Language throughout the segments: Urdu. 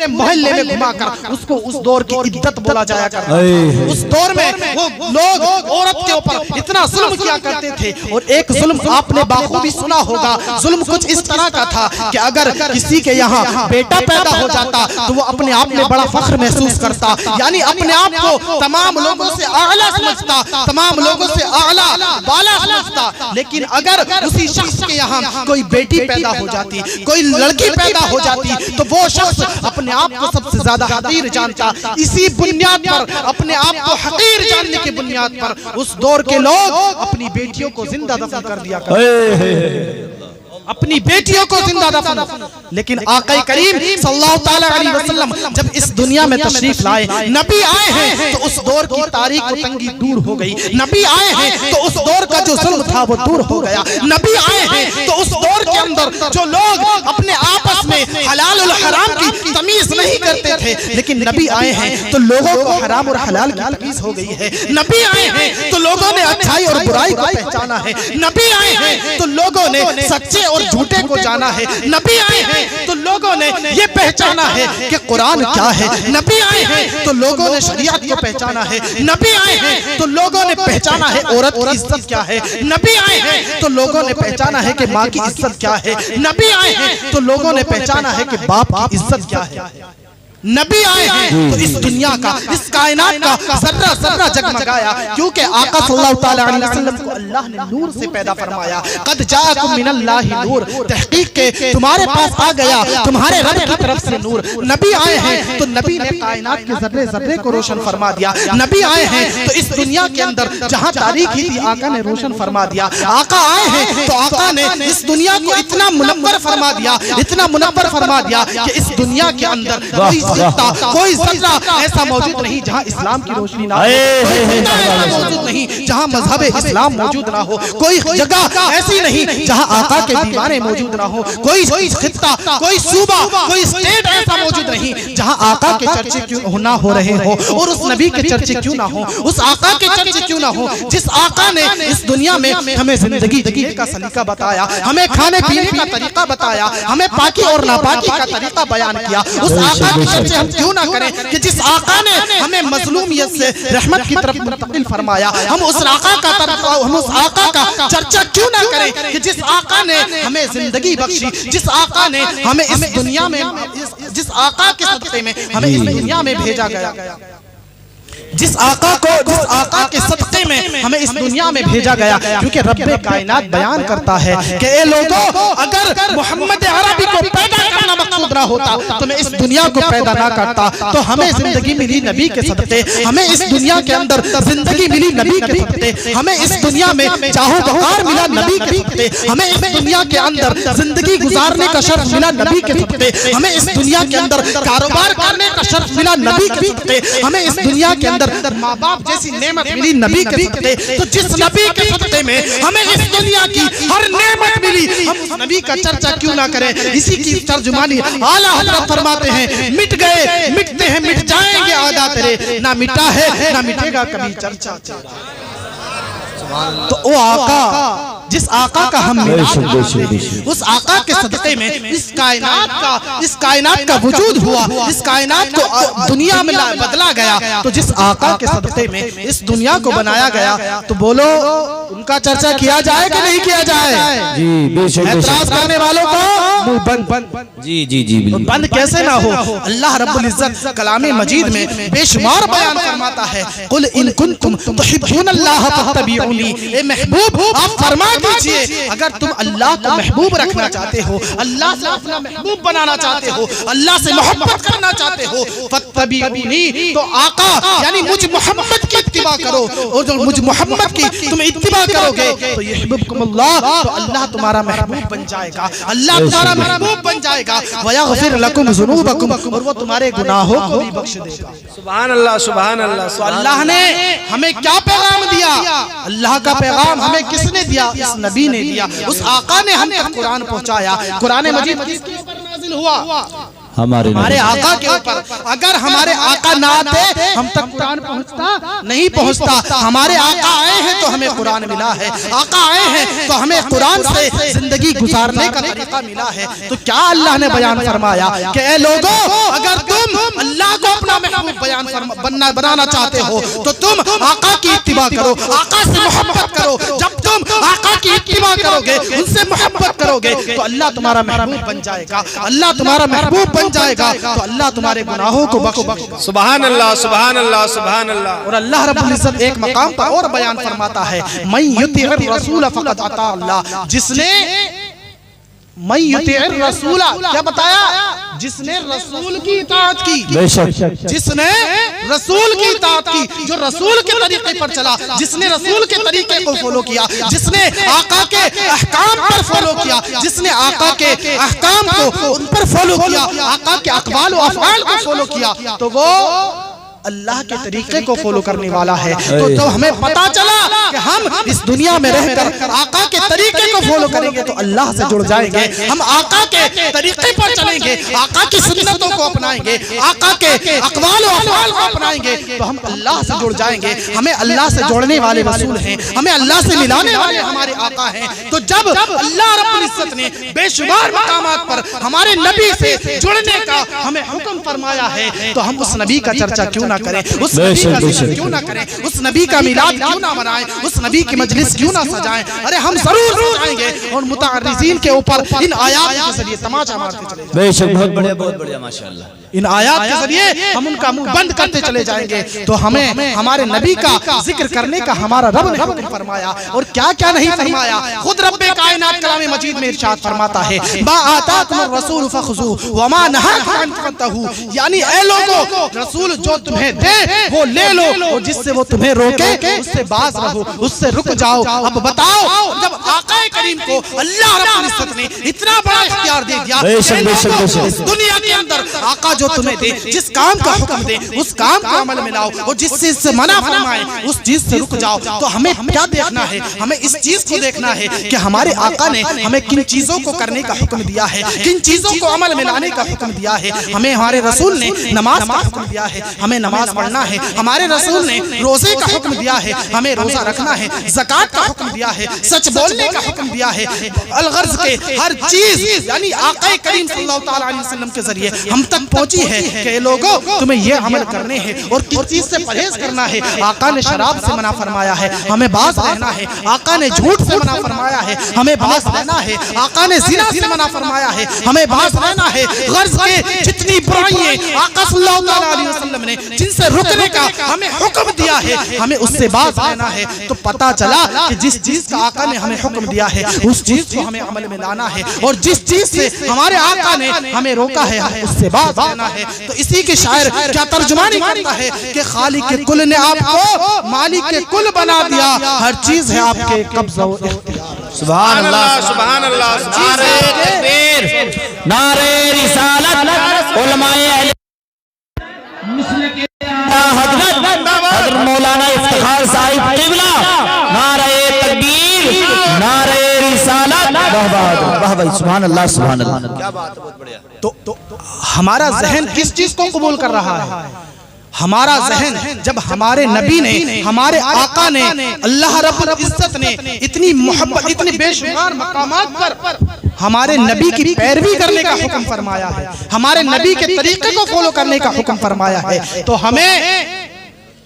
پورے محلے میں گھما کر اس کو اس دور کی عدت بولا جایا کرتا تھا۔ اس دور میں وہ لوگ عورت کے اوپر اتنا ظلم کیا کرتے تھے، اور ایک ظلم آپ نے بخوبی سنا ہوگا، ظلم کچھ اس طرح کا تھا کہ اگر کسی کے یہاں بیٹا پیدا ہو جاتا تو وہ اپنے آپ میں بڑا فخر محسوس کرتا، یعنی اپنے آپ کو تمام لوگوں سے اعلیٰ سمجھتا، تمام لوگوں سے اعلیٰ بالا سمجھتا۔ لیکن اگر اسی شخص کے یہاں کوئی بیٹی پیدا ہو جاتی، کوئی لڑکی پیدا ہو جاتی، تو وہ شخص اپنے آپ کو سب سے زیادہ حقیر جانتا۔ اسی بنیاد پر، اپنے آپ کو حقیر جاننے کی بنیاد پر اس دور کے لوگ اپنی بیٹیوں کو زندہ دفن کر دیا کرتے، اپنی بیٹیوں کو زندہ دفن۔ لیکن آقا کریم صلی اللہ علیہ وسلم جب اس دنیا میں تشریف لائے، نبی آئے ہیں تو اس دور کی تاریک و تنگی دور ہو گئی، نبی آئے ہیں تو اس دور کا جو ظلم تھا وہ دور ہو گیا، نبی آئے ہیں تو اس دور کے اندر جو لوگ اپنے آپس میں حلال اور حرام کی تمیز نہیں کرتے تھے، لیکن نبی آئے ہیں تو لوگوں کو حرام اور حلال کی تمیز ہو گئی ہے، نبی آئے ہیں تو لوگوں نے اچھائی اور برائی کو پہچانا ہے، نبی آئے ہیں تو لوگوں نے سچے اور جھوٹے کو جانا ہے، نبی آئے ہیں تو لوگوں نے یہ پہچانا ہے کہ قرآن کیا ہے، نبی آئے ہیں تو لوگوں نے شریعت کو پہچانا ہے، نبی آئے ہیں تو لوگوں نے پہچانا ہے عورت کی عزت کیا ہے، نبی آئے ہیں تو لوگوں نے پہچانا ہے کہ ماں کی عزت کیا ہے، نبی آئے ہیں تو لوگوں نے پہچانا ہے کہ باپ کی عزت کیا ہے۔ نبی آئے ہیں تو اس دنیا کا، اس کائنات کا ذرہ ذرہ جگمگایا، کیونکہ آقا صلی اللہ علیہ وسلم کو اللہ نے نور سے پیدا فرمایا۔ قد جاءکم من اللہ نور، تحقیق کے تمہارے پاس آ گیا تمہارے رب کی طرف سے نور۔ نبی آئے ہیں تو نبی نے کائنات کے ذرے ذرے کو روشن فرما دیا، نبی آئے ہیں تو اس دنیا کے اندر جہاں تاریکی تھی آقا نے روشن فرما دیا، آقا آئے ہیں تو آقا نے اس دنیا کو اتنا منور فرما دیا، اتنا منور فرما دیا کہ اس دنیا کے اندر کوئی ذرہ ایسا موجود نہیں جہاں اسلام کی روشنی نہ ہو، کوئی خطہ ایسا موجود نہیں جہاں مذہب اسلام موجود نہ ہو، کوئی جگہ ایسی نہیں جہاں آقا کے دیوانے موجود نہ ہو، کوئی خطہ، کوئی صوبہ، کوئی اسٹیٹ ایسا موجود نہیں جہاں آقا کے چرچے کیوں نہ ہو رہے ہو، اور اس نبی کے چرچے کیوں نہ ہو، اس آقا کے چرچے کیوں نہ ہو جس آقا نے اس دنیا میں ہمیں زندگی جینے کا سلیقہ بتایا، ہمیں کھانے پینے کا طریقہ بتایا، ہمیں پاکی اور ناپاکی کا طریقہ بیان کیا۔ اس آقا کے چرچے ہم کیوں نہ کریں کہ جس آقا نے ہمیں مظلومیت سے رحمت کی طرف منتقل فرمایا، ہم اس آقا کا چرچا کیوں نہ کریں کہ جس آقا نے ہمیں زندگی بخشی، جس آقا نے ہمیں اس دنیا میں، جس آقا کے صدقے میں ہمیں اس دنیا میں بھیجا گیا، جس آقا کے صدقے میں ہمیں اس دنیا میں بھیجا گیا، کیونکہ رب کائنات بیان کرتا ہے کہ اے لوگوں، اگر محمد عربی کو پیدا کرنا مقصود نہ ہوتا تو میں اس دنیا کو پیدا نہ کرتا۔ تو ہمیں زندگی ملی نبی کے صدقے، ہمیں اس دنیا کے اندر زندگی ملی نبی کے صدقے، ہمیں اس دنیا میں چاہو بخار ملا نبی کے صدقے، ہمیں اس دنیا کے اندر زندگی گزارنے کا شرف ملا نبی کے صدقے، ہمیں اس دنیا کے اندر کاروبار کرنے کا شرف ملا نبی کے صدقے، ہمیں اس دنیا کے اندر ماں باپ جیسی نعمت ملی نبی کے صدقے۔ تو جس نبی کے صدقے میں ہمیں اس دنیا کی ہر نعمت ملی، ہم اس نبی کا چرچا کیوں نہ کریں؟ اسی کی ترجمانی اعلیٰ حضرت فرماتے ہیں، مٹ گئے مٹتے ہیں مٹ جائیں گے عادات تیرے، نہ مٹا ہے نہ مٹے گا کبھی چرچا۔ تو وہ آقا، جس آقا کا ہم اس آقا کے صدقے میں اس کائنات کا وجود ہوا، اس کائنات کو دنیا میں بدلا گیا، تو جس آقا کے صدقے میں اس دنیا کو بنایا گیا، تو بولو ان کا چرچا کیا جائے کہ نہیں کیا جائے؟ اعتراض کرنے والوں کو بند، جی بند کیسے نہ ہو؟ اللہ رب العزت کلام مجید میں بے شمار بیان فرماتا ہے، قل ان کنتم تحبون اللہ فاتبعونی، اے محبوب آپ فرما دیجئے اگر تم اللہ کو محبوب رکھنا چاہتے ہو، اللہ سے اپنا محبوب بنانا چاہتے ہو، اللہ سے محبت کرنا چاہتے ہو، فاتبعونی، تو آقا یعنی مجھ محمد کی اتباع کرو، اور جو مجھ محمد کی تم اتباع کرو گے تو یحببکم اللہ، تو اللہ تمہارا محبوب بن جائے گا، اللہ تمہارا محبوب بن جائے گا، وَيَغْفِرْ لَكُمْ ذُنُوبَكُمْ، اور وہ تمہارے گناہوں کو بھی بخش دے گا۔ سبحان اللہ سبحان اللہ۔ تو اللہ نے ہمیں کیا پیغام دیا؟ اللہ کا پیغام ہمیں کس نے دیا؟ اس نبی نے دیا، اس آقا نے ہم تک قرآن پہنچایا۔ قرآن مجید کس کے اوپر نازل ہوا؟ ہمارے آقا کے اوپر۔ اگر ہمارے آقا نہ آتے ہم تک قرآن پہنچتا نہیں پہنچتا۔ ہمارے آقا آئے ہیں تو ہمیں قرآن ملا ہے، آقا آئے ہیں تو ہمیں قرآن سے زندگی گزارنے کا طریقہ ملا ہے۔ تو کیا اللہ نے بیان فرمایا کہ اے لوگوں اگر تم بنانا چاہتے ہو تو تم آقا کی اتباع کرو، آقا سے محبت کرو. جب تم آقا کی اتباع کرو گے، ان سے محبت کرو گے تو اللہ تمہارا محبوب بن جائے گا. اللہ تمہارا محبوب بن جائے گا تو اللہ تمہارے گناہوں کو بخش دے گا. سبحان اللہ سبحان اللہ سبحان اللہ. اور اللہ رب العزت ایک مقام پر اور بیان فرماتا ہے من یطیع الرسول فقد اطاع اللہ. جس نے من یطیع الرسول کیا بتایا؟ جس نے رسول کی اطاعت کی، جس نے رسول کی اطاعت کی، جو رسول کے طریقے پر چلا، جس نے رسول کے طریقے کو فالو کیا، جس نے آقا کے احکام پر فالو کیا، جس نے آقا کے احکام کو ان پر فالو کیا، آقا کے اقوال و افعال کو فالو کیا، تو وہ اللہ کے طریقے کو فالو کرنے والا ہے. تو ہمیں پتا چلا کہ ہم اس دنیا میں رہ کر آقا کے طریقے کو فالو کریں گے تو اللہ سے جڑ جائیں گے. ہم آقا کے طریقے پر چلیں گے، آقا کی سنتوں کو اپنائیں گے، آقا کے اقوال و افعال کو اپنائیں گے تو ہم اللہ سے جڑ جائیں گے. ہمیں اللہ سے جوڑنے والے رسول ہیں، ہمیں اللہ سے ملانے والے ہمارے آقا ہیں. تو جب اللہ رب العزت نے بے شمار مقامات پر ہمارے نبی سے جڑنے کا ہمیں حکم فرمایا ہے تو ہم اس نبی کا چرچا کیوں نہ کریں، اس نبی کا ذکر کیوں نہ کریں، اس نبی کا میلاد کیوں نہ منائیں، اس نبی کی مجلس کیوں نہ سجائیں. ارے ہم ضرور سجائیں گے اور متعرضین کے اوپر ان آیات کے ذریعے تماشا مارتے چلے جائیں گے. بے شک بہت بڑھیا ماشاءاللہ. ان آیات کے ذریعے ہم ان کا منہ بند کرتے چلے جائیں گے. تو ہمیں ہمارے نبی کا ذکر کرنے کا ہمارا رب نے حکم فرمایا اور کیا کیا نہیں فرمایا. خود رب کائنات کلام مجید میں ارشاد فرماتا ہے ما آتاکم الرسول فخذوه وما نهاکم عنہ فانتہوا. یعنی اے لوگو، رسول جو تمہیں دے وہ لے لو اور جس سے وہ تمہیں روکے اس سے باز رہو، اس سے رک جاؤ. اب بتاؤ، جب آقا کریم کو اللہ رب العزت نے اتنا بڑا اختیار دے دیا، اس دنیا کے اندر آقا جو تمہیں دے، جس کام کا حکم دے اس کام کو عمل میں لاؤ اور جس چیز سے منع فرمائے اس چیز سے رک جاؤ. تو ہمیں کیا دیکھنا ہے؟ ہمیں اس چیز کو دیکھنا ہے کہ ہمارے آقا نے ہمیں کن چیزوں کو کرنے کا حکم دیا ہے، کن چیزوں کو عمل میں لانے کا حکم دیا ہے. ہمیں ہمارے رسول نے نماز کا حکم دیا ہے، ہمیں نماز پڑھنا ہے. ہمارے رسول نے روزے کا حکم دیا ہے، ہمیں روزہ رکھنا ہے. زکوٰۃ کا حکم دیا ہے، سچ بولنے کا حکم دیا ہے. الغرض کے ہر چیز یعنی آقا کریم صلی اللہ تعالی علیہ وسلم کے ذریعے ہم تک پہنچی ہے کہ لوگوں تمہیں یہ عمل کرنے ہیں اور کس چیز سے پرہیز کرنا ہے. آقا نے شراب سے منع فرمایا ہے، ہمیں باز رہنا ہے. آقا نے جھوٹ سے منع فرمایا ہے، ہمیں باز رہنا ہے. آقا نے زنا سے منع فرمایا ہے، ہمیں باز رہنا ہے. غرض کے جتنی برائیاں آقا صلی اللہ تعالی علیہ وسلم نے جن سے رکنے کا ہمیں حکم دیا ہے ہمیں اس سے باز رہنا ہے. تو پتا چلا کہ جس چیز کا آقا نے ہمیں حکم دیا ہے اس چیز کو ہمیں عمل میں لانا ہے اور جس چیز سے ہمارے آقا نے ہمیں روکا ہے ہمیں اس سے باز رہنا ہے. تو اسی کے شاعر کیا ترجمانی کرتا ہے کہ خالق کل نے آپ کو مالک کل بنا دیا، ہر چیز ہے آپ کے قبضہ و اختیار. سبحان اللہ سبحان اللہ. نعرہ تکبیر، نعرہ رسالت، علماء اہل حضرت مولانا افتخار صاحب قبلہ، نعرہ تکبیر، نعرہ رسالت. واہ بھائی سبحان اللہ سبحان اللہ. کیا بات ہے، بہت بڑھیا. تو ہمارا ذہن کس چیز کو قبول کر رہا ہے؟ ہمارا ذہن جب ہمارے نبی نے، ہمارے آقا نے، اللہ رب العزت نے اتنی محبت، اتنی بے شمار مقامات پر ہمارے نبی کی پیروی کرنے کا حکم فرمایا ہے، ہمارے نبی کے طریقے کو فالو کرنے کا حکم فرمایا ہے. تو ہمیں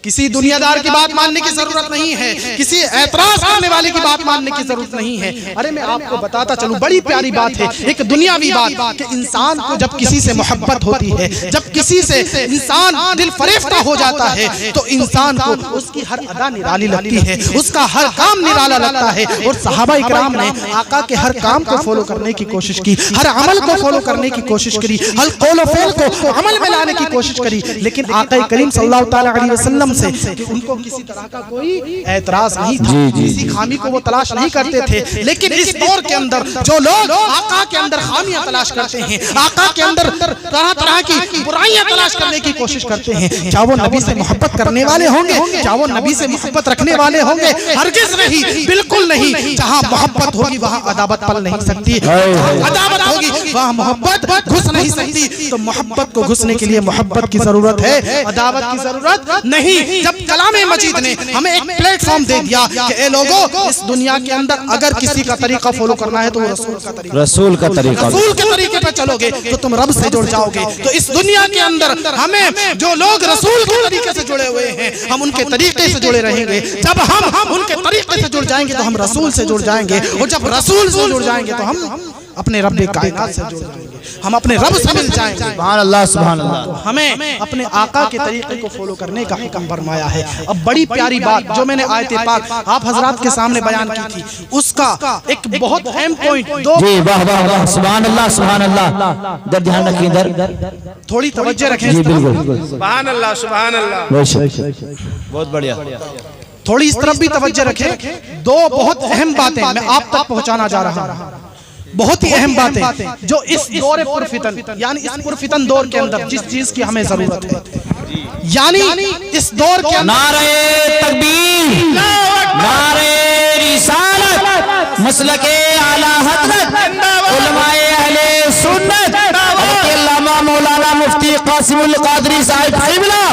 کسی دنیا دار کی بات ماننے کی ضرورت نہیں ہے، کسی اعتراض کرنے والے کی بات ماننے کی ضرورت نہیں ہے. ارے میں آپ کو بتاتا چلوں، بڑی پیاری بات ہے، ایک دنیاوی بات کہ انسان کو جب کسی سے محبت ہوتی ہے، جب کسی سے انسان دل فریفتہ ہو جاتا ہے تو انسان کو اس کی ہر ادا نرالی لگتی ہے، اس کا ہر کام نرالا لگتا ہے. اور صحابہ اکرام نے آقا کے ہر کام کو فالو کرنے کی کوشش کی، ہر عمل کو فالو کرنے کی کوشش کری، ہر قول و فعل کو عمل میں لانے کی کوشش کری. لیکن آقا کریم صلی اللہ تعالی علیہ وسلم سے کہ ان کو کسی طرح کا کوئی اعتراض نہیں تھا، کسی خامی کو وہ تلاش نہیں کرتے تھے. لیکن اس دور کے اندر جو لوگ آقا کے اندر خامیاں تلاش کرتے ہیں، آقا کے اندر طرح طرح کی برائیاں تلاش کرنے کی کوشش کرتے ہیں، کیا وہ نبی سے محبت کرنے والے ہوں گے؟ کیا وہ نبی سے محبت رکھنے والے ہوں گے؟ ہرگز نہیں، بالکل نہیں. جہاں محبت ہوگی وہاں عداوت پل نہیں سکتی، عداوت ہوگی وہاں محبت گھس نہیں سکتی. تو محبت کو گھسنے کے لیے محبت کی ضرورت ہے، عداوت کی ضرورت نہیں. نہیں جب کلام مجید نے ہمیں ایک پلیٹ فارم دے دیا کہ اے لوگوں اس دنیا کے اندر اگر کسی کا طریقہ فالو کرنا ہے تو وہ رسول کا طریقے پہ چلو گے تو تم رب سے جڑ جاؤ گے. تو اس دنیا کے اندر ہمیں جو لوگ رسول کے طریقے سے جڑے ہوئے ہیں ہم ان کے طریقے سے جڑے رہیں گے. جب ہم ان کے طریقے سے جڑ جائیں گے تو ہم رسول سے جڑ جائیں گے, اور جب رسول سے جڑ جائیں گے تو ہم اپنے رب کائنات سے جڑ جائیں گے, ہم اپنے رب سے مل جائیں گے. سبحان اللہ سبحان اللہ. ہمیں اپنے آقا کے طریقے کو فالو کرنے کا حکم فرمایا ہے. اب بڑی پیاری بات جو میں نے آیت پاک آپ حضرات کے سامنے بیان کی تھی اس کا ایک بہت اہم پوائنٹ جی واہ واہ واہ سبحان اللہ سبحان اللہ. در دھیان رکھیں در تھوڑی توجہ رکھیں. جی بالکل سبحان اللہ سبحان اللہ. بہت بڑھیا. تھوڑی اس طرف بھی توجہ رکھیں. دو بہت اہم باتیں میں آپ تک پہنچانا جا رہا ہوں, بہت ہی اہم باتیں جو اس دور پرفتن یعنی اس پرفتن دور کے اندر جس چیز کی ہمیں ضرورت ہے, یعنی اس دور کے اندر نعرہ تکبیر, نعرہ رسالت, مسلک اعلی حضرت علماء اہل سنت علامہ مولانا مفتی قاسم القادری صاحب قبلہ,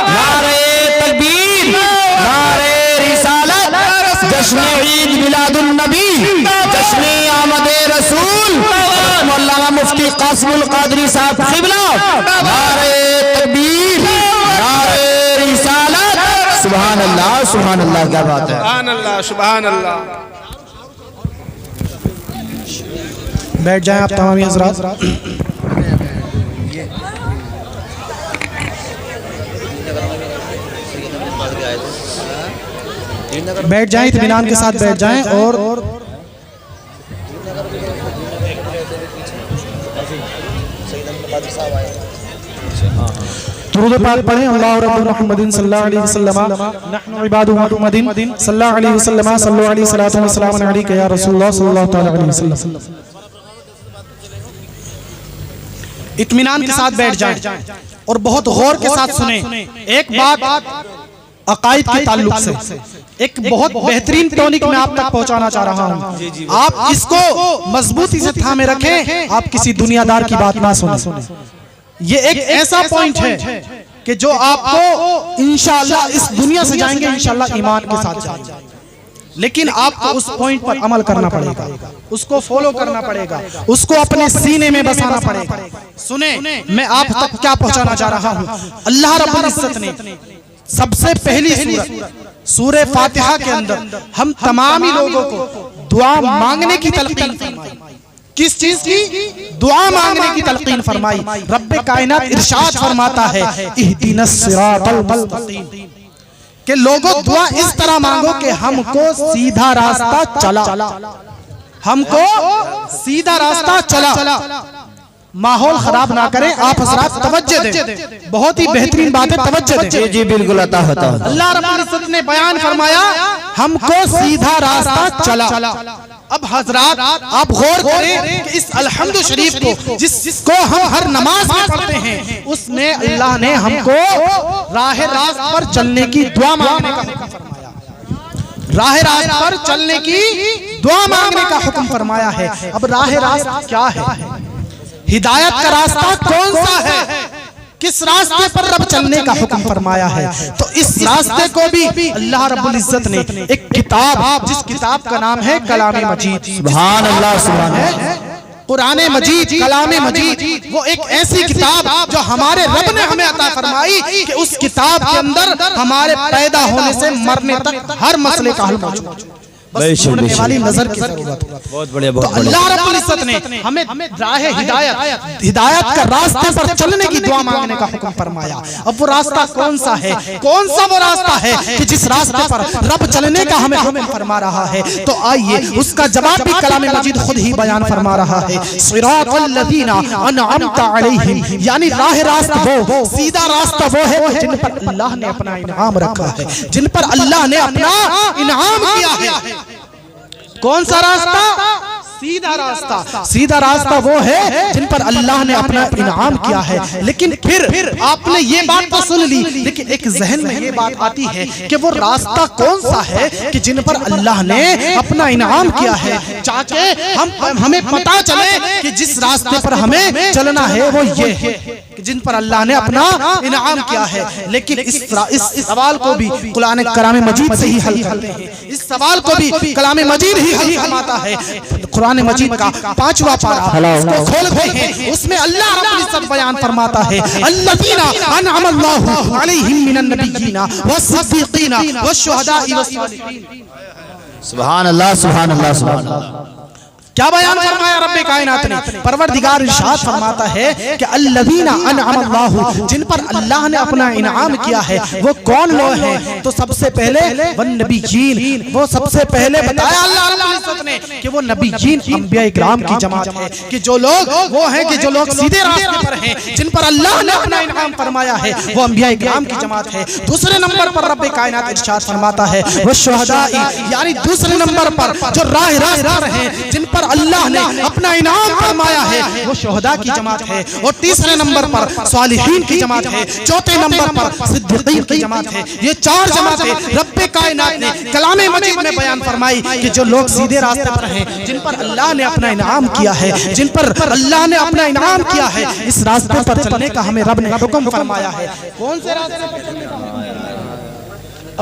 نعرہ تکبیر, نعرہ رسالت, جشن عید میلاد النبی, جشن آمد رسول مولانا مفتی قاسم القادری صاحب قبلہ, نعرہ تکبیر, نعرہ رسالت. سبحان اللہ سبحان اللہ. کیا بات ہے. سبحان اللہ سبحان اللہ. بیٹھ جائیں آپ تمامی حضرات. بیٹھ جائیں, اطمینان کے ساتھ بیٹھ جائیں اور درود پاک پڑھیں. اللہ رب محمد صلی اللہ علیہ وسلم نحن عباد محمد صلی اللہ علیہ وسلم صلو علیہ الصلوۃ والسلام علیک یا رسول اللہ صلی اللہ تعالی علیہ وسلم. اطمینان کے ساتھ بیٹھ جائیں اور بہت غور کے ساتھ سنیں. ایک بات عقائد کے تعلق سے ایک بہت بہترین ٹونک میں آپ تک پہنچانا چاہ رہا ہوں. آپ اس کو مضبوطی سے تھامے رکھیں, آپ کسی دنیا دار کی بات نہ سنیں. یہ ایک ایسا پوائنٹ ہے کہ جو آپ کو انشاءاللہ اس دنیا سے جائیں گے انشاءاللہ ایمان کے ساتھ جائیں گے, لیکن آپ کو اس پوائنٹ پر عمل کرنا پڑے گا, اس کو فالو کرنا پڑے گا, اس کو اپنے سینے میں بسانا پڑے گا. سنیں میں آپ تک کیا پہنچانا چاہ رہا ہوں. اللہ رب العزت نے سب سے پہلی سورہ فاتحہ کے اندر ہم تمامی لوگوں کو دعا مانگنے کی تلقین فرمائی. کس چیز کی؟ دعا مانگنے کی تلقین فرمائی. رب کائنات ارشاد فرماتا ہے اہدنا الصراط المستقیم کہ لوگوں دعا اس طرح مانگو کہ ہم کو سیدھا راستہ چلا, ہم کو سیدھا راستہ چلا. ماحول خراب نہ کریں. آپ حضرات توجہ دیں, بہت ہی بہترین بات ہے, توجہ دیں. جی جی بالکل عطا ہوتا. اللہ رب العزت نے بیان فرمایا ہم کو سیدھا راستہ چلا. اب حضرات آپ غور کریں کہ اس الحمد شریف کو جس کو ہم ہر نماز میں پڑھتے ہیں اس میں اللہ نے ہم کو راہ راست پر چلنے کی دعا مانگنے کا حکم فرمایا. راہ راست پر چلنے کی دعا مانگنے کا حکم فرمایا ہے. اب راہ راست کیا ہے؟ ہدایت کا راستہ کون سا ہے؟ کس راستے پر رب چلنے کا حکم فرمایا ہے؟ تو اس راستے کو بھی اللہ رب العزت نے ایک کتاب, جس کتاب کا نام ہے کلام مجید. سبحان اللہ سبحان اللہ. قرآن مجید, کلام مجید, وہ ایک ایسی کتاب جو ہمارے رب نے ہمیں عطا فرمائی کہ اس کتاب کے اندر ہمارے پیدا ہونے سے مرنے تک ہر مسئلے کا حل موجود ہے. بس ڈھونڈنے والی نظر کی ضرورت ہے. بہت بڑھیا تو بہت اللہ رب العزت نے ہمیں راہ ہدایت کا راستے پر چلنے کی دعا مانگنے کا حکم فرمایا. اب وہ راستہ کون سا ہے؟ کون سا وہ راستہ ہے کہ جس راستے پر رب چلنے کا ہمیں حکم فرما رہا ہے؟ تو آئیے اس کا جواب بھی کلام مجید خود ہی بیان فرما رہا ہے. صراط الذین انعمت علیہم, یعنی راہ راست وہ, سیدھا راستہ وہ ہے جن پر اللہ نے اپنا انعام رکھا ہے, جن پر اللہ نے اپنا انعام کیا ہے. کون سا راستہ؟ سیدھا راستہ. سیدھا راستہ وہ ہے جن پر اللہ نے اپنا انعام کیا ہے. لیکن پھر آپ نے یہ بات تو سن لی, لیکن ایک ذہن میں یہ بات آتی ہے کہ وہ راستہ کون سا ہے کہ جن پر اللہ نے اپنا انعام کیا ہے, تاکہ ہمیں پتا چلے کہ جس راستے پر ہمیں چلنا ہے وہ یہ ہے. کہ جن پر اللہ نے اپنا انعام کیا ہے، لیکن اس سوال کو بھی قرآن کلام مجید سے ہی حل کرتے ہیں، اس سوال کو بھی کلام مجید ہی حل فرماتا ہے۔ قرآن مجید کا 5واں پارہ اس کو کھولتے ہیں، اس میں اللہ رب العزت بیان فرماتا ہے الذین انعم اللہ علیہم من النبیین والصدیقین والشہداء والصالحین۔ سبحان اللہ سبحان اللہ سبحان اللہ۔ کیا بیان فرمایا رب کائنات نے؟ پروردگار ارشاد فرماتا ہے کہ الذین انعم اللہ، جن پر اللہ نے اپنا انعام کیا ہے وہ کون لوگ ہیں؟ تو سب سے پہلے والنبیین، وہ سب سے پہلے بتایا اللہ رب العزت نے کہ وہ نبیین انبیاء اکرام کی جماعت ہے، کہ جو لوگ وہ ہیں کہ جو لوگ سیدھے راستے پر ہیں، جن پر اللہ نے اپنا انعام فرمایا ہے وہ انبیاء اکرام کی جماعت ہے۔ دوسرے نمبر پر رب کائنات ارشاد فرماتا ہے والشہداء، یعنی دوسرے نمبر پر جو راہ راست پر ہیں، جن پر اللہ نے اپنا انعام فرمایا ہے وہ شہداء کی جماعت ہے۔ اور تیسرے نمبر پر صالحین کی جماعت ہے، چوتھے نمبر پر صدیقین کی جماعت ہے۔ یہ 4 جماعتیں رب کائنات نے کلام مجید میں بیان فرمائی کہ جو لوگ سیدھے راستے پر ہیں، جن پر اللہ نے اپنا انعام کیا ہے، جن پر اللہ نے اپنا انعام کیا ہے، اس راستے پر چلنے کا ہمیں رب نے حکم فرمایا ہے۔ کون سے راستے پر چلنے کا؟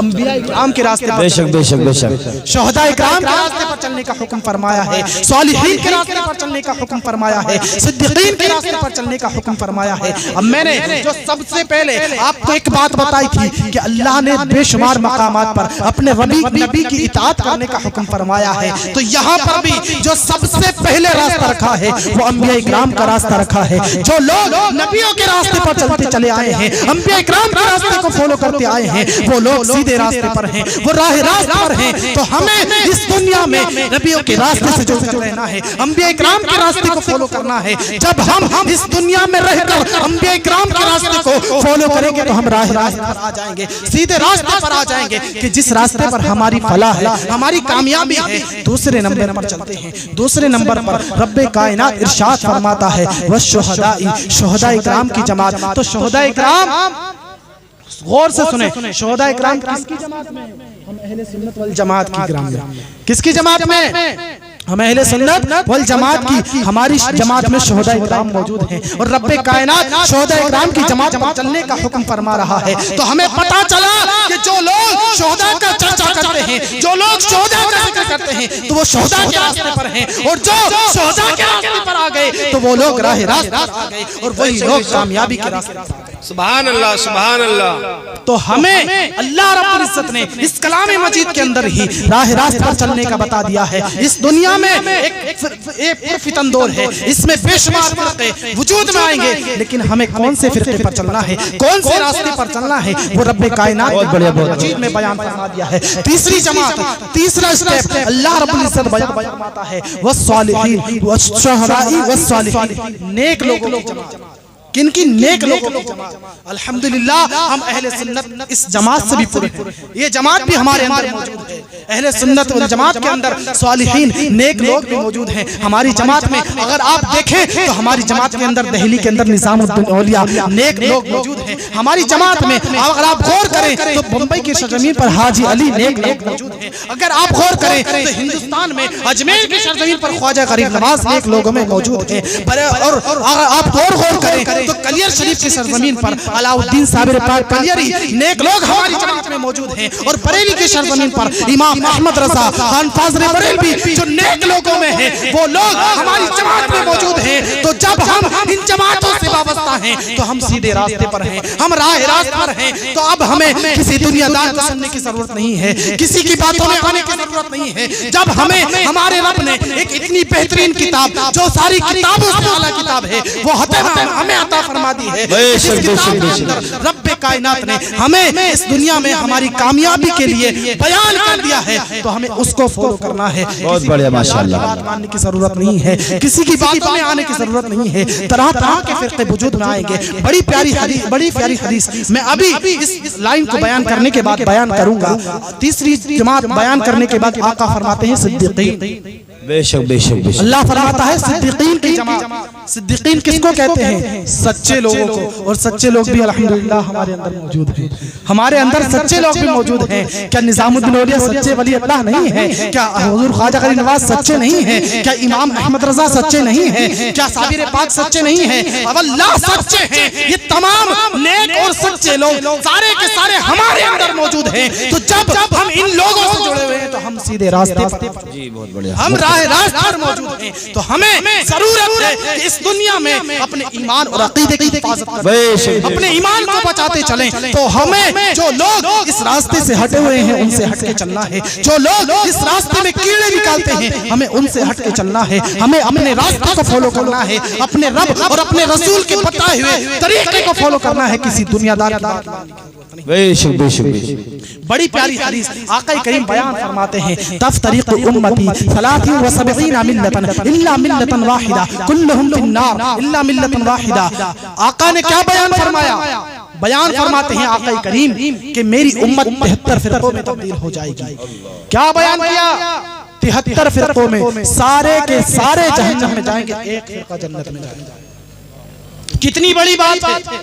انبیاء اکرام کے راستے پر، بے شک بے شک بے شک، شہداء اکرام کے راستے پر چلنے کا حکم فرمایا ہے، صالحین کے راستے پر چلنے کا حکم فرمایا ہے، صدیقین کے راستے پر چلنے کا حکم فرمایا ہے۔ اب میں نے جو سب سے پہلے آپ کو ایک بات بتائی تھی کہ اللہ نے بے شمار مقامات پر اپنے نبی کی اطاعت کرنے کا حکم فرمایا ہے، تو یہاں پر بھی جو سب سے پہلے راستہ رکھا ہے وہ انبیاء اکرام کا راستہ رکھا ہے۔ جو لوگ نبیوں کے راستے پر چلتے چلے آئے ہیں، انبیاء اکرام کے راستے کو فالو کرتے آئے ہیں، وہ لوگ سیدھے راستے پر ہیں، وہ راہ راست پر ہیں۔ تو ہمیں اس دنیا میں نبیوں کے راستے سے جو رہنا ہے، انبیاء اکرام کے راستے کو فالو کرنا ہے۔ جب ہم اس دنیا میں رہ کر انبیاء اکرام کے راستے کو فالو کریں گے تو ہم راہ راست پر آ جائیں گے، سیدھے راستے پر آ جائیں گے کہ جس راستے پر ہماری فلاح ہے، ہماری کامیابی ہے۔ دوسرے نمبر پر چلتے ہیں، دوسرے نمبر پر رب کائنات ارشاد فرماتا ہے والشہداء، شہداء اکرام کی جماعت۔ تو شہداء اکرام غور سے سنیں، شہداء اکرام کس کی جماعت میں؟ ہم اہل سنت والجماعت کی جماعت میں۔ کس کی جماعت میں؟ ہم اہل سنت والجماعت کی، ہماری جماعت میں شہداء اکرام موجود ہیں، اور رب کائنات شہداء اکرام کی جماعت پر چلنے کا حکم فرما رہا ہے۔ تو ہمیں پتا چلا کہ جو لوگ شہداء کا چرچا کرتے ہیں، جو لوگ شہداء کا ذکر کرتے ہیں، تو وہ شہداء کے راستے پر ہیں، اور جو شہداء کے راستے پر آ گئے تو وہ لوگ راہ راست پر آ گئے، اور وہی لوگ کامیابی کے راستے پر آ گئے۔ سبحان اللہ سبحان اللہ۔ تو ہمیں اللہ رب العزت نے اس کلام مجید کے اندر ہی راہ راست پر چلنے کا بتا دیا ہے۔ اس دنیا میں ایک فتن دور ہے، اس میں بے شمار فرقے وجود میں آئیں گے، لیکن ہمیں کون سے فرقے پر چلنا ہے، کون سے راستے پر چلنا ہے، وہ رب کائنات مجید میں بیان فرما دیا ہے۔ تیسری جماعت، تیسرا اسٹیپ اللہ رب العزت بیان فرماتا ہے والصالحین والشہداء والصالحین، نیک لوگوں کی جماعت۔ کن کی؟ نیک لوگوں کی جماعت۔ الحمدللہ ہم اہل سنت اس جماعت سے بھی پورے ہیں، یہ جماعت بھی ہمارے اندر موجود ہے۔ اہل سنت والجماعت کے اندر صالحین نیک لوگ بھی موجود ہیں۔ ہماری جماعت میں اگر آپ دیکھیں تو ہماری جماعت کے اندر دہلی کے اندر نظام الدین اولیاء نیک لوگ موجود ہیں۔ ہماری جماعت میں اگر آپ غور کریں تو بمبئی کی سرزمین پر حاجی علی نیک لوگ موجود ہیں۔ اگر آپ غور کریں تو ہندوستان میں اجمیر کی سرزمین پر خواجہ غریب نواز نیک لوگوں میں موجود ہیں۔ اور اگر آپ غور کریں تو کلیر شریف کی سرزمین پر علاؤ الدین صابر پاک کلیری نیک لوگ ہماری جماعت میں موجود ہیں، اور بریلی کی سرزمین پر امام احمد رضا خان فاضل بریلوی جو نیک لوگوں میں ہیں وہ لوگ ہماری جماعت میں موجود ہیں۔ تو جب ہم ان جماعتوں سے وابستہ ہیں تو ہم سیدھے راستے پر ہیں، ہم راہ راست پر ہیں۔ تو اب ہمیں کسی دنیا دار کو سننے کی ضرورت نہیں ہے، کسی کی باتوں میں آنے کی ضرورت نہیں ہے۔ جب ہمیں ہمارے رب نے ایک اتنی بہترین کتاب جو ساری کتابوں سے اعلیٰ کتاب ہے وہ ہمیں عطا فرما دی ہے، اس کتاب کے اندر رب کائنات نے ہمیں اس دنیا میں ہماری کامیابی کے لیے بیان کر دیا ہے، تو ہمیں اس کو فالو کرنا ہے۔ بہت بڑھیا ماشاءاللہ، بات ماننے کی ضرورت نہیں ہے، کسی کی باتوں میں آنے کی ضرورت نہیں ہے۔ طرح طرح کے فرقے وجود میں آئیں گے۔ بڑی پیاری حدیث میں ابھی اس لائن کو بیان کرنے کے بعد بیان کروں گا۔ تیسری جماعت بیان کرنے کے بعد آقا فرماتے ہیں صدیقین، بے شک بے شک بے شک. اللہ فرماتا ہے صدیقین کی جماعت. صدیقین کس کو کہتے ہیں؟ سچے لوگوں کو. اور سچے لوگ بھی الحمدللہ ہمارے اندر موجود ہیں. ہمارے اندر سچے لوگ بھی موجود ہیں. کیا نظام الدین اولیاء سچے ولی اللہ نہیں ہے؟ کیا حضور خواجہ غریب نواز سچے نہیں ہیں؟ کیا امام احمد رضا سچے نہیں ہیں؟ کیا صابر پاک سچے نہیں ہیں؟ اب اللہ سچے ہیں. یہ تمام نیک اور سچے لوگ سارے کے سارے ہمارے اندر موجود ہیں. تو جب ہم ان لوگوں سے جڑے ہوئے ہیں تو ہم سیدھے راستے پر جی بہت بڑھیا. ہم راہ راست پر موجود ہیں. تو ہمیں ضرورت ہے کہ اس دنیا میں اپنے ایمان اور عقیدے کی حفاظت کریں, اپنے ایمان کو بچاتے چلیں. تو ہمیں جو لوگ اس راستے سے ہٹے ہوئے ہیں ان سے ہٹ کے چلنا ہے. جو لوگ اس راستے میں کیڑے نکالتے ہیں ہمیں ان سے ہٹ کے چلنا ہے. ہمیں اپنے راستے کو فالو کرنا ہے, اپنے رب اور اپنے رسول کے بتائے ہوئے طریقے کو فالو کرنا ہے. کسی دنیا دار کی بات نہیں. بے شک بے شک بے شک. بڑی پیاری حدیث آقا کریم بیان فرماتے ہیں, تفترق امتی 73 ملتا الا ملتا واحدہ کلہم فی النار الا ملتا واحدہ. آقا نے کیا بیان فرمایا؟ بیان فرماتے ہیں آقا کریم کہ میری امت 73 فرقوں میں تبدیل ہو جائے گی. کیا بیان کیا؟ 73 فرقوں میں سارے کے سارے جہنم میں جائیں گے, ایک فرقہ جنت میں جائے گا. کتنی بڑی بات ہے,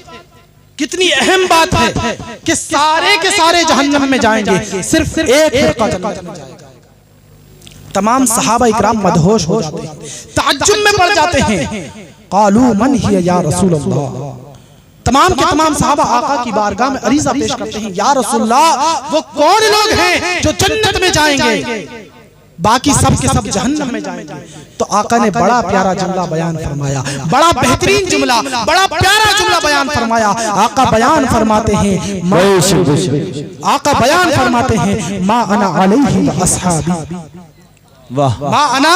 کتنی اہم بات ہے کہ سارے کے سارے جہنم میں جائیں گے, صرف ایک فرقہ جنت میں جائے گا. تمام صحابہ اکرام مدہوش ہو جاتے ہیں, تعجب میں پڑ جاتے ہیں. قالوا من ہی یا رسول اللہ. تمام کے تمام صحابہ آقا کی بارگاہ میں عریضہ پیش کرتے ہیں, یا رسول اللہ وہ کون لوگ ہیں جو جنت میں جائیں گے؟ باقی سب کے سب جہنم میں جائیں گے. تو آقا نے بڑا پیارا جملہ بیان فرمایا, بڑا بہترین جملہ, بڑا پیارا جملہ بیان فرمایا. آقا بیان فرماتے ہیں, آقا بیان فرماتے ہیں ما انا علیہ واصحابی, ما انا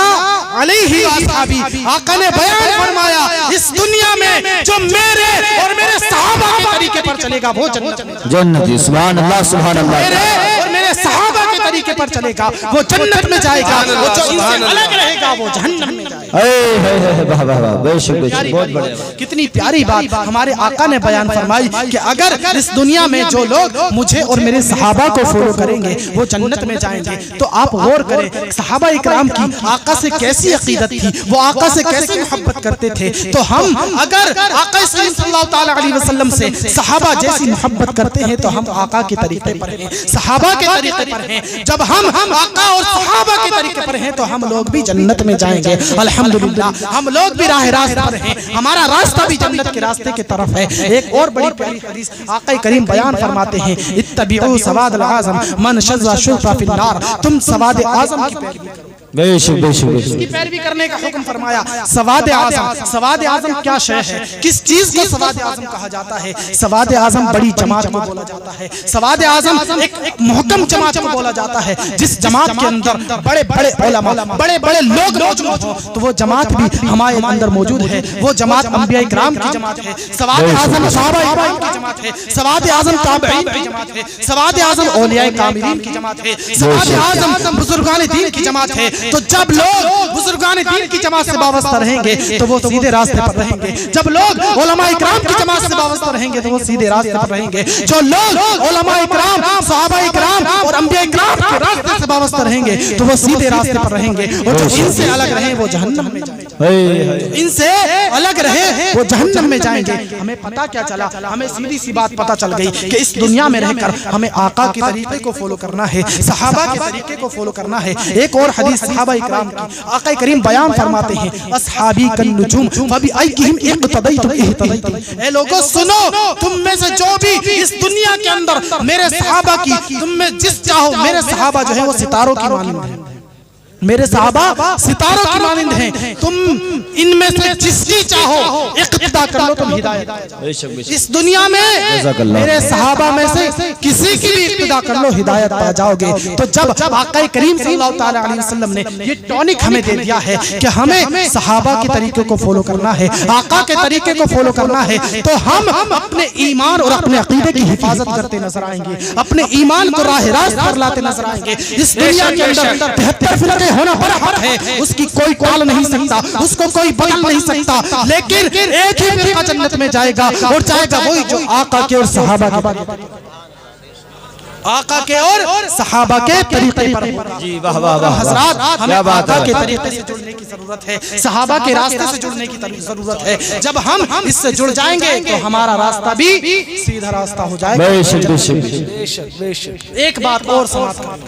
علیہ واصحابی. آقا نے بیان فرمایا اس دنیا میں جو میرے اور میرے صحابہ کے طریقے پر چلے گا وہ جنت میں جائے گا. جنت. سبحان اللہ سبحان اللہ. میرے اور میرے صحابہ کے طریقے پر چلے گا وہ جنت میں جائے گا, وہ جو ان سے الگ رہے گا وہ جہنم میں جائے گا. واہ واہ واہ, بے شک بے شک, بہت بڑھیا. کتنی پیاری بات ہمارے آقا نے بیان فرمائی کہ اگر اس دنیا میں جو لوگ مجھے اور میرے صحابہ کو فالو کریں گے وہ جنت میں جائیں گے. تو آپ غور کریں صحابہ اکرام کی آقا سے کیسی عقیدت تھی, وہ آقا سے کیسی محبت کرتے تھے. تو ہم اگر آقا صلی اللہ تعالی علیہ وسلم سے صحابہ جیسی محبت کرتے ہیں تو ہم آقا کے طریقے پر ہیں, صحابہ کے طریقے پر ہیں. جب ہم آقا اور صحابہ کے طریقے پر ہیں تو ہم لوگ بھی جنت میں جائیں گے الحمدللہ. ہم لوگ بھی راہ راست پر ہیں, ہمارا راستہ بھی جنت کے راستے کی طرف ہے. ایک اور بڑی پیاری حدیث آقا کریم بیان فرماتے ہیں, اتبعوا سواد الاعظم من شذ شرف فی النار. تم سواد اعظم کی پیروی کرو. بے شک بے شک. اس کی پیروی کرنے کا حکم فرمایا. سواد اعظم, سواد اعظم کیا شے ہے, کس چیز کو سواد اعظم کہا جاتا ہے؟ سواد اعظم بڑی جماعت کو بولا جاتا ہے. سواد اعظم ایک محکم جماعت کو بولا جاتا ہے جس جماعت کے اندر بڑے بڑے علماء, بڑے بڑے لوگ موجود ہوں. تو وہ جماعت بھی ہمارے اندر موجود ہے. وہ جماعت انبیاء کرام کی جماعت ہے. سواد اعظم صحابہ اکرام کی جماعت ہے. سواد اعظم تابعین کی جماعت ہے. سواد اعظم اولیاء کاملین کی جماعت ہے. سواد اعظم بزرگان دین کی جماعت ہے. تو جب لوگ بزرگان دین کی جماعت سے وابستہ رہیں گے تو وہ سیدھے راستے پر رہیں گے. جب لوگ علماء اکرام کی جماعت سے وابستہ رہیں گے تو وہ سیدھے راستے پر رہیں گے. جو لوگ علماء اکرام, صحابہ اکرام اور انبیاء اکرام کے راستے سے وابستہ رہیں گے تو وہ سیدھے راستے پر رہیں گے. اور جو ان سے الگ رہیں وہ جہنم میں جائیں گے. ان سے الگ رہے وہ جہنم میں جائیں گے. ہمیں پتہ کیا چلا, ہمیں سیدھی سی بات پتہ چل گئی کہ اس دنیا میں رہ کر ہمیں آقا کے طریقے کو فالو کرنا ہے, صحابہ کے طریقے کو فالو کرنا ہے. ایک اور حدیث صحابہ اکرام کی آقا کریم بیان فرماتے ہیں, اصحابی کالنجوم فبأیہم اقتدیتم اہتدیتم. اے لوگو سنو, تم میں سے جو بھی اس دنیا کے اندر میرے صحابہ کی, تم میں جس چاہو, میرے صحابہ جو ہیں وہ ستاروں کی مانند ہیں. میرے صحابہ ستاروں کی مانند ہیں. تم ان میں سے جس کی چاہو اقتدا کر لو, تم ہدایت پا جاؤ. اس دنیا میں میرے صحابہ میں سے کسی کی بھی اقتدا کر لو, ہدایت پا جاؤ گے. تو جب آقا کریم صلی اللہ تعالی علیہ وسلم نے یہ ٹونک ہمیں دے دیا ہے کہ ہمیں صحابہ کے طریقے کو فالو کرنا ہے, آقا کے طریقے کو فالو کرنا ہے, تو ہم اپنے ایمان اور اپنے عقیدے کی حفاظت کرتے نظر آئیں گے, اپنے ایمان کو راہ راست پر لاتے نظر آئیں گے. اس دنیا کے اندر 73 فرقے ہونا بڑا حق ہے, اس کی کوئی ٹال نہیں سکتا, اس کو کوئی بدل نہیں سکتا, لیکن ایک ہی فرقہ جنت میں جائے گا اور جائے گا وہی جو آقا کے اور صحابہ کے. آقا کے اور صحابہ کے طریقے پر ہوگا۔ جی واہ واہ واہ، حضرات ہمیں کیا بات آقا ہے۔ کے طریقے سے جڑنے کی ضرورت ہے، صحابہ کے راستے سے جڑنے کی ضرورت ہے۔ جب ہم اس سے جڑ جائیں گے تو ہمارا راستہ بھی سیدھا راستہ ہو جائے گا۔ بے شک بے شک بے شک۔ ایک بات اور سماعت کریں،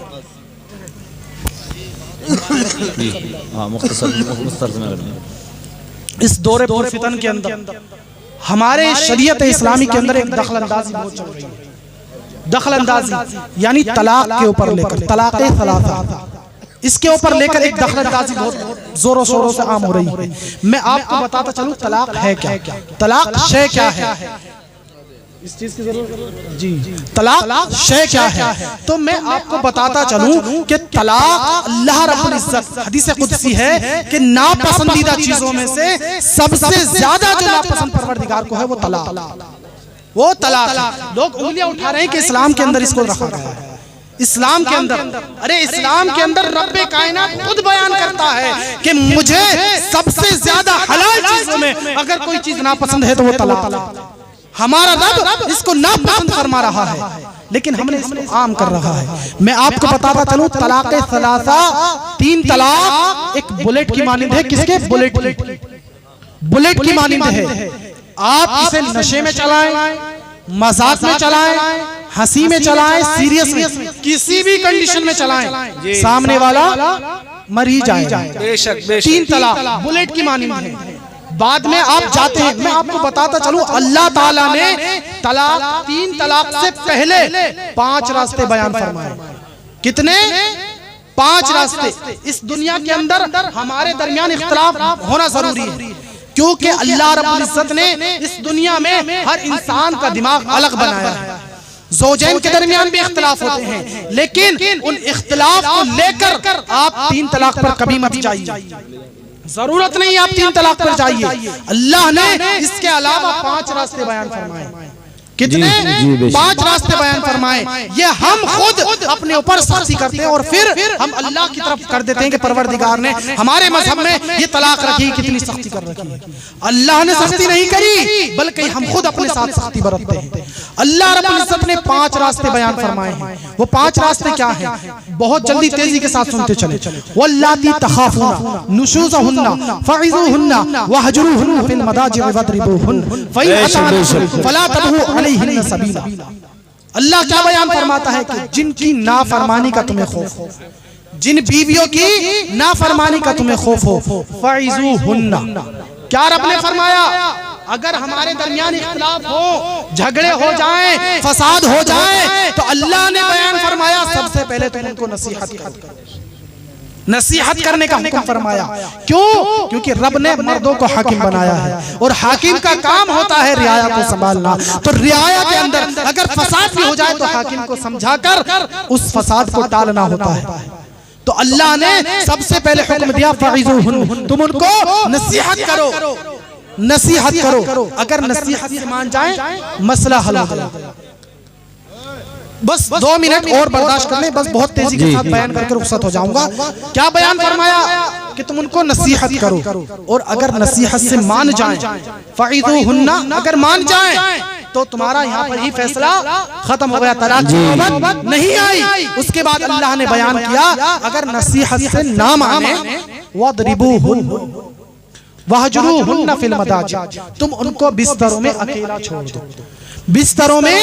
ہاں مختصر میں کریں۔ اس دور پر فتن کے اندر ہمارے شریعت اسلامی کے اندر ایک دخل اندازی بہت چل رہی ہے۔ دخل اندازی یعنی طلاق کے اوپر لے کر، طلاق ثلاثہ، اس کے اوپر لے کر ایک دخل اندازی بہت زور و شوروں سے عام ہو رہی ہے۔ میں آپ کو بتاتا چلوں طلاق ہے کیا، طلاق شے کیا ہے، اس چیز کی ضرورت جی، طلاق شے کیا ہے۔ تو میں آپ کو بتاتا چلوں کہ طلاق اللہ رب العزت، حدیث قدسی ہے کہ ناپسندیدہ چیزوں میں سے سب سے زیادہ جو ناپسند پروردگار کو ہے وہ طلاق، وہ طلاق۔ لوگ انگلیاں اٹھا رہے ہیں کہ اسلام کے اندر اس کو رکھا گیا ہے، اسلام کے اندر، ارے اسلام کے اندر رب کائنات خود بیان کرتا ہے کہ مجھے سب سے زیادہ حلال چیزوں میں اگر کوئی چیز ناپسند ہے تو وہ طلاق۔ ہمارا رب اس کو ناپسند فرما رہا ہے لیکن ہم نے اس کو عام کر رہا ہے۔ میں آپ کو بتاتا چلوں طلاق ثلاثہ، 3 طلاق ایک بلیٹ کی مانند ہے۔ کس کے؟ بلیٹ کی مانند ہے۔ آپ اسے نشے میں چلائیں، مذاق میں چلائیں، ہنسی میں چلائیں، سیریس میں، کسی بھی کنڈیشن میں چلائیں، سامنے والا مر ہی جائے گا۔ بے شک بے شک۔ 3 طلاق بلیٹ کی مانند ہے۔ بعد میں آپ جاتے ہیں، میں آپ کو بتاتا چلوں اللہ تعالیٰ نے طلاق، 3 طلاق سے پہلے 5 راستے بیان فرمائے۔ کتنے؟ 5 راستے۔ اس دنیا کے اندر ہمارے درمیان اختلاف ہونا ضروری ہے کیونکہ اللہ رب العزت نے اس دنیا میں ہر انسان کا دماغ الگ بنایا ہے۔ زوجین کے درمیان بھی اختلاف ہوتے ہیں لیکن ان اختلاف کو لے کر آپ 3 طلاق پر کبھی مت جائیے، ضرورت نہیں آپ 3 طلاق پر جائیے۔ اللہ نے اس کے علاوہ 5 راستے بیان فرمائے۔ کتنے؟ 5 راستے بیان فرمائے۔ یہ ہم خود اپنے اوپر سختی کرتے ہیں اور پھر ہم اللہ کی طرف کر دیتے ہیں کہ پروردگار نے ہمارے مذہب میں یہ طلاق رکھی، کتنی سختی کر رکھی ہے۔ اللہ نے سختی نہیں کری بلکہ ہم خود اپنے ساتھ سختی برتتے ہیں۔ اللہ رب العزت نے 5 راستے بیان فرمائے ہیں۔ وہ 5 راستے کیا ہیں؟ بہت جلدی تیزی کے ساتھ سنتے چلے۔ واللاتی تخافون نشوزهن فعظوهن واهجروهن في المضاجع واضربوهن فإن أطعنكم فلا تبغوا علیہن سبیلا۔ اللہ کیا بیان فرماتا ہے کہ جن کی نافرمانی کا تمہیں خوف ہو، جن بیویوں کی نافرمانی کا تمہیں خوف ہو، فعظوهن۔ کیا رب نے فرمایا؟ اگر ہمارے درمیان اختلاف ہو، جھگڑے ہو جائیں، فساد ہو جائیں تو اللہ نے بیان فرمایا سب سے پہلے تم ان کو نصیحت کرو، نصیحت کرنے کا حکم فرمایا۔ کیوں؟ کیونکہ رب نے مردوں کو حاکم بنایا ہے اور حاکم کا کام ہوتا ہے رعایا کو سنبھالنا۔ تو رعایا کے اندر اگر فساد بھی ہو جائے تو حاکم کو سمجھا کر اس فساد کو ٹالنا ہوتا ہے۔ تو اللہ نے سب سے پہلے حکم دیا فعظوہن، تم ان کو نصیحت کرو، نصیحت کرو۔ اگر نصیحت سے مان جائیں مسئلہ حل ہو جائے۔ بس 2 منٹ اور برداشت کر لیں، بس بہت تیزی کے ساتھ بیان کر کے رخصت ہو جاؤں گا۔ کیا بیان فرمایا؟ کہ تم ان کو نصیحت کرو اور اگر نصیحت سے مان جائیں، فعظوہن، اگر مان جائیں تو تمہارا یہاں پر ہی فیصلہ ختم ہو گیا، طلاق کی نوبت نہیں آئی۔ اس کے بعد اللہ نے بیان کیا اگر نصیحت سے نہ مانے، وَاضْرِبُوهُنَّ وَاهْجُرُوهُنَّ فِي الْمَضَاجِعِ، تم ان کو بستروں میں اکیلا چھوڑ دو، بستروں میں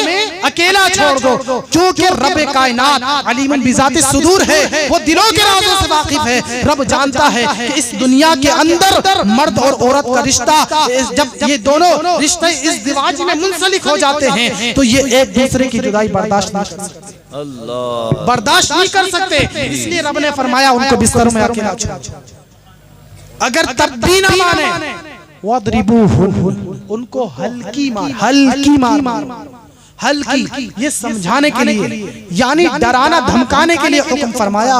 اکیلا چھوڑ دو۔ چونکہ رب کائنات علیم بذات الصدور ہے، وہ دلوں کے رازوں سے واقف ہے۔ رب جانتا ہے کہ اس دنیا کے اندر مرد اور عورت کا رشتہ، جب یہ دونوں رشتے اس زواج میں منسلک ہو جاتے ہیں تو یہ ایک دوسرے کی جدائی برداشت نہیں کر سکتے، برداشت نہیں کر سکتے۔ اس لیے رب نے فرمایا ان کو بستروں میں اکیلا چھوڑ دو۔ اگر تب بھی نہ مانے، وَاضْرِبُوهُنَّ، ان کو ہلکی مار، ہلکی مار، ہلکی، یہ سمجھانے کے لیے یعنی ڈرانا دھمکانے کے لیے حکم فرمایا،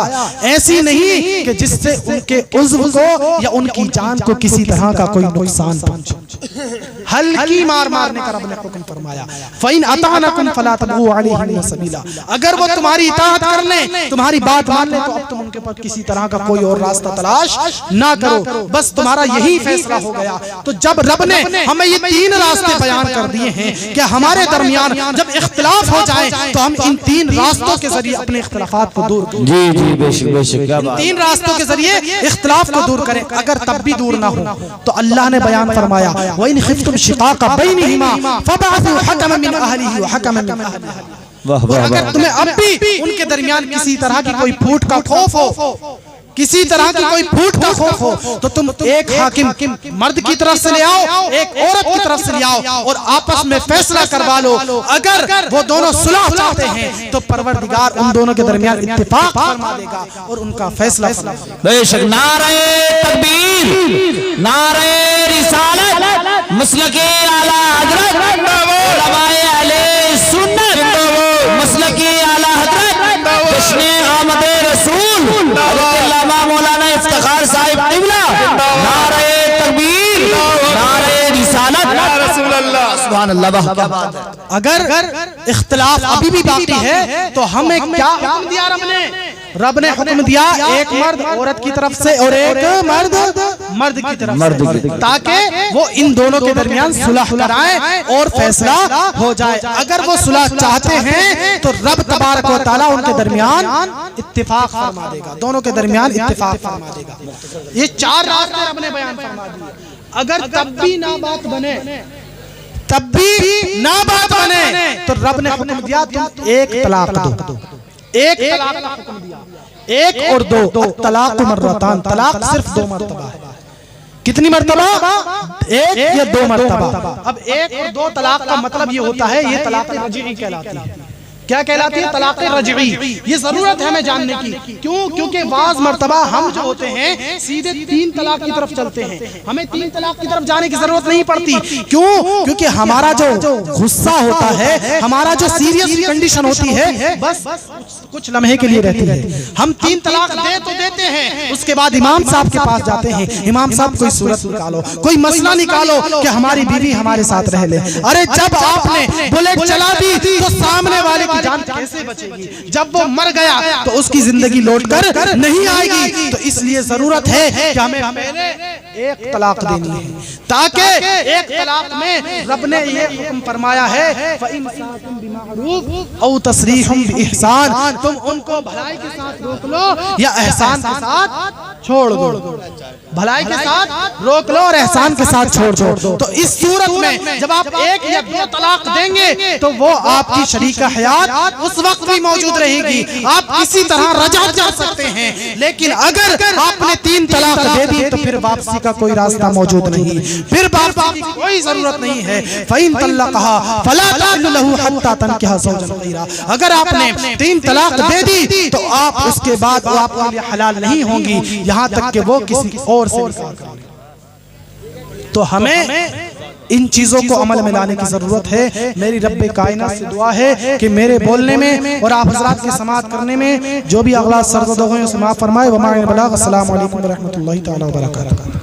ایسی نہیں کہ جس سے ان کے عضو کو یا ان کی جان کو کسی طرح کا کوئی نقصان پہنچے۔ ہلکی مار مارنے کا رب نے حکم فرمایا۔ فَإِنْ أَطَعْنَكُمْ فَلَا تَبْغُوا عَلَيْهِنَّ سَبِيلًا، اگر وہ تمہاری اطاعت کر لیں، تمہاری بات مان لیں تو اب تم ان کے پاس کسی طرح کا کوئی اور راستہ تلاش نہ کرو، بس تمہارا یہی فیصلہ ہو گیا۔ تو جب رب نے ہمیں یہ 3 راستے بیان کر دیے ہیں کہ ہمارے درمیان جب اختلاف ہو جائے تو ہم ان تین راستوں کے ذریعے اپنے اختلافات کو دور کریں. جی جی بے شک بے شک. کیا بات. تین راستوں کے ذریعے اختلاف کو دور کریں. اگر تب بھی دور نہ ہو تو اللہ نے بیان فرمایا وَإِنْ خِفْتُمْ شِقَاقَ بَيْنِهِمَا فَبَعَثُوا حَكَمًا مِنْ أَهْلِهِ وَحَكَمًا مِنْ أَهْلِهَا. واہ واہ اگر واہ. تمہیں اب بھی ان کے درمیان کسی طرح کی کوئی پھوٹ کا خوف ہو, کسی طرح کی کوئی پھوٹ کا خوف ہو, تو تم ایک حاکم مرد کی طرف سے لے آؤ, ایک عورت کی طرف سے لے آؤ اور آپس میں فیصلہ کروا لو. اگر وہ دونوں صلح چاہتے ہیں تو پروردگار ان دونوں کے درمیان اتفاق فرما دے گا اور ان کا فیصلہ فرما دے گا. بے شک. نعرہ تکبیر, نعرہ رسالت, مسلک اعلی حضرت علماء اہل سنت, مسلک اعلی حضرت جشن آمد رسول حضرت علامہ مولانا افتخار صاحب قبلہ. نعرہ تکبیر, نعرہ رسالت, یا رسول اللہ. سبحان اللہ. کیا بات ہے. اگر اختلاف ابھی بھی باقی ہے تو ہمیں کیا حکم دیا رب نے حکم دیا ایک مرد عورت کی طرف سے اور ایک مرد کی طرف سے, تاکہ وہ ان دونوں کے درمیان صلح کرائیں اور فیصلہ ہو جائے. اگر وہ صلح چاہتے ہیں تو رب تبارک و تعالیٰ ان کے درمیان اتفاق فرما دے گا, دونوں کے درمیان اتفاق فرما دے گا. یہ چار راستے رب نے بیان فرما دیے. اگر تب بھی نہ بات بنے, تب بھی نہ بات بنے تو رب نے حکم دیا تم ایک طلاق دو. ایک طلاق کا حکم دیا, ایک اور دو. طلاق مرتان, طلاق صرف 2 مرتبہ ہے. کتنی مرتبہ؟ ایک یا 2 مرتبہ. اب ایک اور 2 طلاق کا مطلب یہ ہوتا ہے, یہ طلاق رجعی کہلاتی ہے. کیا کہلاتی ہے؟ طلاق رجعی. یہ ضرورت ہے ہمیں جاننے کی. کیوں؟ کیونکہ بعض مرتبہ ہم جو ہوتے ہیں سیدھے 3 طلاق کی طرف چلتے ہیں, ہمیں 3 طلاق کی طرف جانے کی ضرورت نہیں پڑتی. کیوں؟ کیونکہ ہمارا جو غصہ ہوتا ہے, ہمارا جو سیریس کنڈیشن ہوتی ہے, بس کچھ لمحے کے لیے رہتی ہے. ہم 3 طلاق دے تو دیتے ہیں, اس کے بعد امام صاحب کے پاس جاتے ہیں, امام صاحب کوئی صورت نکالو, کوئی مسئلہ نکالو کہ ہماری بیوی ہمارے ساتھ رہ لے. ارے جب آپ نے بلیٹ چلا دی تو سامنے والے کی جان کیسے بچے گی؟ جب وہ مر گیا تو اس کی زندگی لوٹ کر نہیں آئے گی. تو اس لیے ضرورت ہے کہ ہمیں پہلے ایک طلاق دینی ہے, تاکہ ایک طلاق میں رب نے یہ حکم فرمایا ہے فَإِمْسَاكُمْ بِمَعْرُوفٍ أَوْ تَسْرِيحٌ بِإِحْسَانٍ, تم ان کو بھلائی کے ساتھ روک لو یا احسان کے ساتھ چھوڑ دو. بھلائی کے ساتھ روک لو اور احسان کے ساتھ چھوڑ دو. تو اس صورت میں جب آپ ایک یا 2 طلاق دیں گے تو وہ آپ کی شریک حیات اس وقت بھی موجود رہے گی, آپ کسی طرح رجع جا سکتے ہیں. لیکن اگر آپ نے 3 طلاق دے دی تو پھر واپسی کا کوئی راستہ موجود نہیں, پھر واپسی کی کوئی ضرورت نہیں ہے. فَإِن طَلَّقَهَا فَلَا تَحِلُّ لَهُ حَتَّى تَنكِحَ زَوْجًا غَيْرَهُ. اگر آپ نے 3 طلاق دے دی تو آپ اس کے بعد وہ آپ کے لیے حلال نہیں ہوں گی یہاں تک کہ وہ کسی اور سے نکاح کریں. تو ہمیں ان چیزوں کو عمل میں لانے کی ضرورت ہے. میری رب کائنات سے دعا ہے کہ میرے بولنے میں اور آپ حضرات کی سماعت کرنے میں جو بھی اغلاط سرزد ہو گئے اسے معاف فرمائے. وما علینا البلاغ. السلام علیکم ورحمۃ اللہ تعالی وبرکاتہ.